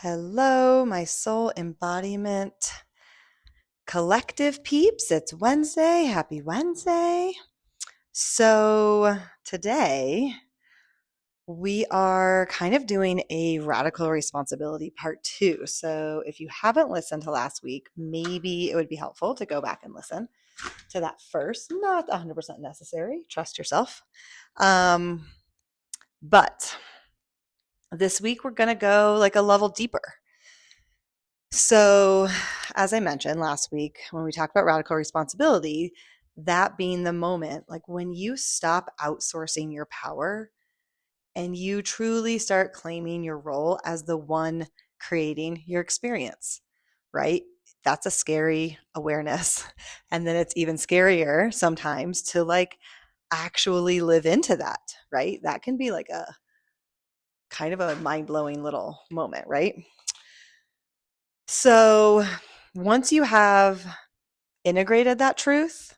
Hello, my Soul Embodiment Collective peeps. It's Wednesday. Happy Wednesday. So, today we are kind of doing a radical responsibility part two. So, if you haven't listened to last week, maybe it would be helpful to go back and listen to that first. Not 100% necessary. Trust yourself. But this week we're going to go like a level deeper. So, as I mentioned last week, when we talked about radical responsibility, that being the moment, like when you stop outsourcing your power and you truly start claiming your role as the one creating your experience, right? That's a scary awareness. And then it's even scarier sometimes to like actually live into that, right? That can be like a kind of a mind blowing little moment, right? So once you have integrated that truth,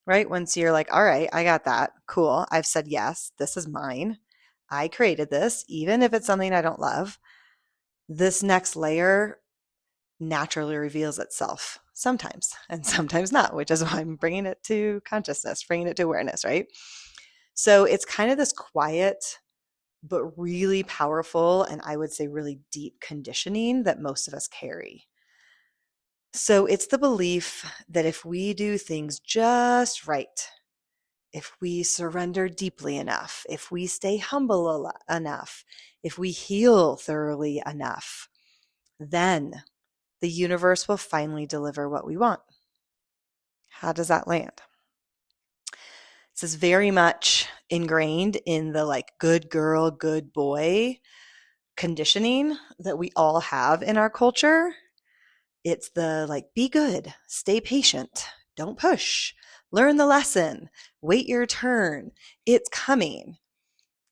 right? Once you're like, all right, I got that. Cool. I've said yes. This is mine. I created this, even if it's something I don't love. This next layer naturally reveals itself sometimes and sometimes not, which is why I'm bringing it to consciousness, bringing it to awareness, right? So it's kind of this quiet, but really powerful, and I would say really deep conditioning that most of us carry. So it's the belief that if we do things just right, if we surrender deeply enough, if we stay humble enough, if we heal thoroughly enough, then the universe will finally deliver what we want. How does that land? This is very much ingrained in the like good girl, good boy conditioning that we all have in our culture. It's the like, be good, stay patient, don't push, learn the lesson, wait your turn, it's coming.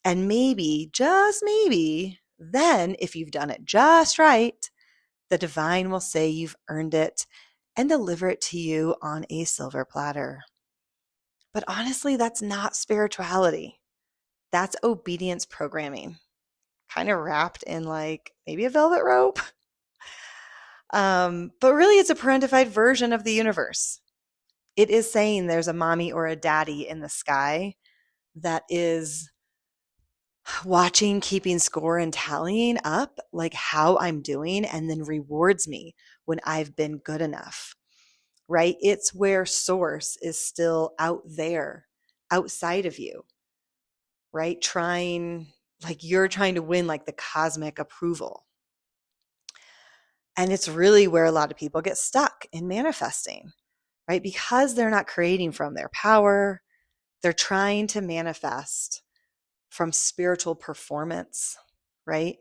And maybe, just maybe, then if you've done it just right, the divine will say you've earned it and deliver it to you on a silver platter. But honestly, that's not spirituality. That's obedience programming, kind of wrapped in like maybe a velvet rope. But really, it's a parentified version of the universe. It is saying there's a mommy or a daddy in the sky that is watching, keeping score, and tallying up like how I'm doing, and then rewards me when I've been good enough, right? It's where source is still out there, outside of you, right? You're trying to win like the cosmic approval. And it's really where a lot of people get stuck in manifesting, right? Because they're not creating from their power, they're trying to manifest from spiritual performance, right?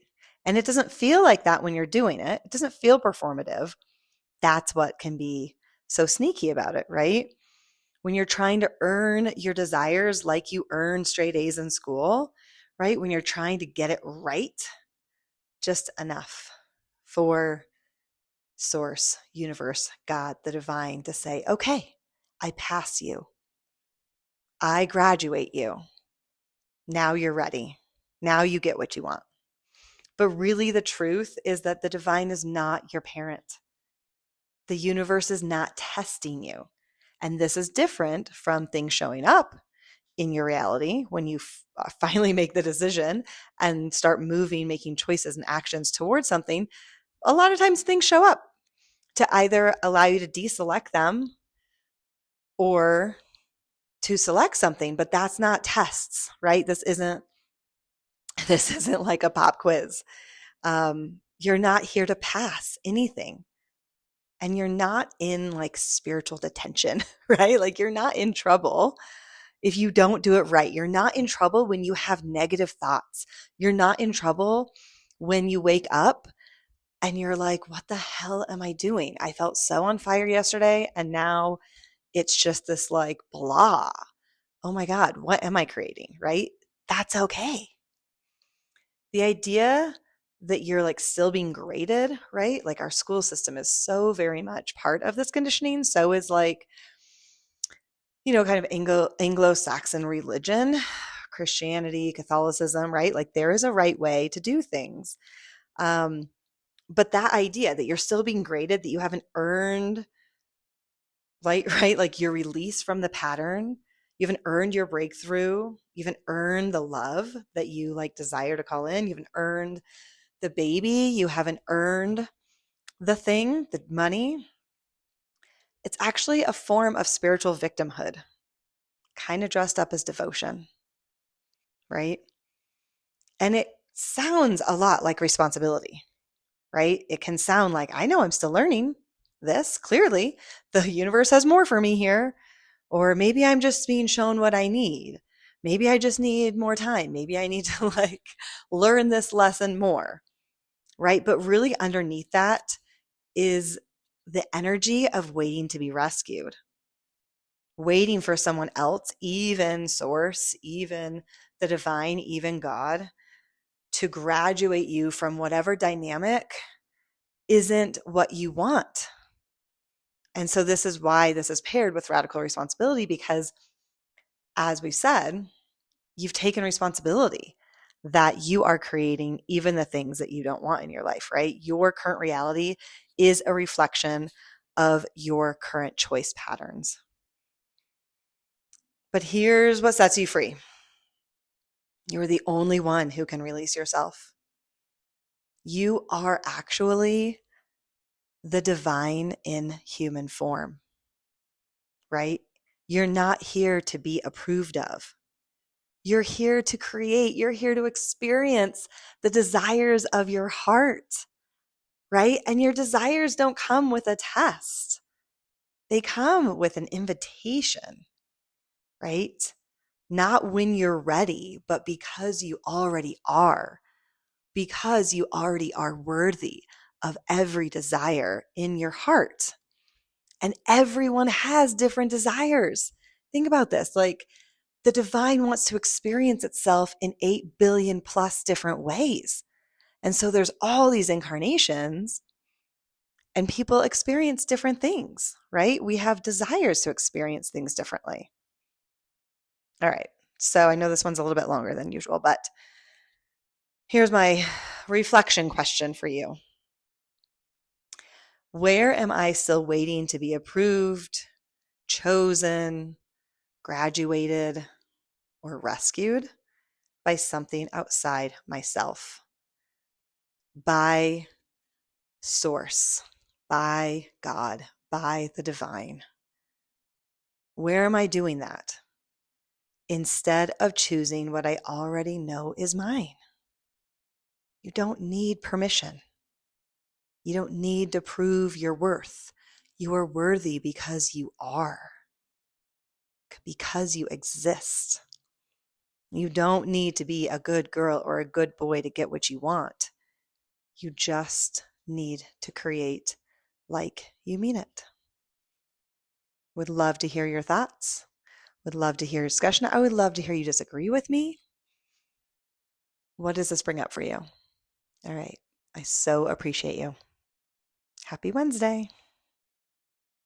And it doesn't feel like that when you're doing it. It doesn't feel performative. That's what can be so sneaky about it, right? When you're trying to earn your desires like you earn straight A's in school, right? When you're trying to get it right, just enough for source, universe, God, the divine to say, okay, I pass you. I graduate you. Now you're ready. Now you get what you want. But really, the truth is that the divine is not your parent. The universe is not testing you. And this is different from things showing up in your reality when you finally make the decision and start moving, making choices and actions towards something. A lot of times things show up to either allow you to deselect them or to select something, but that's not tests, right? This isn't like a pop quiz. You're not here to pass anything. And you're not in like spiritual detention, right? Like you're not in trouble if you don't do it right. You're not in trouble when you have negative thoughts. You're not in trouble when you wake up and you're like, what the hell am I doing? I felt so on fire yesterday and now it's just this like blah. Oh my God, what am I creating, right? That's okay. The idea that you're like still being graded, right? Like our school system is so very much part of this conditioning. So is like, kind of Anglo-Saxon religion, Christianity, Catholicism, right? Like there is a right way to do things. Um, But that idea that you're still being graded, that you haven't earned, like, right, like your release from the pattern, you haven't earned your breakthrough, you haven't earned the love that you like desire to call in, you haven't earned the baby, you haven't earned the thing, the money. It's actually a form of spiritual victimhood, kind of dressed up as devotion, right? And it sounds a lot like responsibility, right? It can sound like, I know I'm still learning this, clearly. The universe has more for me here. Or maybe I'm just being shown what I need. Maybe I just need more time. Maybe I need to like learn this lesson more, right? But really underneath that is the energy of waiting to be rescued, waiting for someone else, even source, even the divine, even God, to graduate you from whatever dynamic isn't what you want. And so this is why this is paired with radical responsibility, because as we said, you've taken responsibility that you are creating even the things that you don't want in your life, right? Your current reality is a reflection of your current choice patterns. But here's what sets you free. You're the only one who can release yourself. You are actually the divine in human form, right? You're not here to be approved of. You're here to create. You're here to experience the desires of your heart, right? And your desires don't come with a test. They come with an invitation, right? Not when you're ready, but because you already are, because you already are worthy of every desire in your heart. And everyone has different desires. Think about this. Like, the divine wants to experience itself in 8 billion plus different ways. And so there's all these incarnations, and people experience different things, right? We have desires to experience things differently. All right. So I know this one's a little bit longer than usual, but here's my reflection question for you. Where am I still waiting to be approved, chosen, graduated, or rescued by something outside myself? By source, by God, by the divine. Where am I doing that instead of choosing what I already know is mine? You don't need permission. You don't need to prove your worth. You are worthy because you are, because you exist. You don't need to be a good girl or a good boy to get what you want. You just need to create like you mean it. Would love to hear your thoughts. Would love to hear discussion. I would love to hear you disagree with me. What does this bring up for you? All right. I so appreciate you. Happy Wednesday.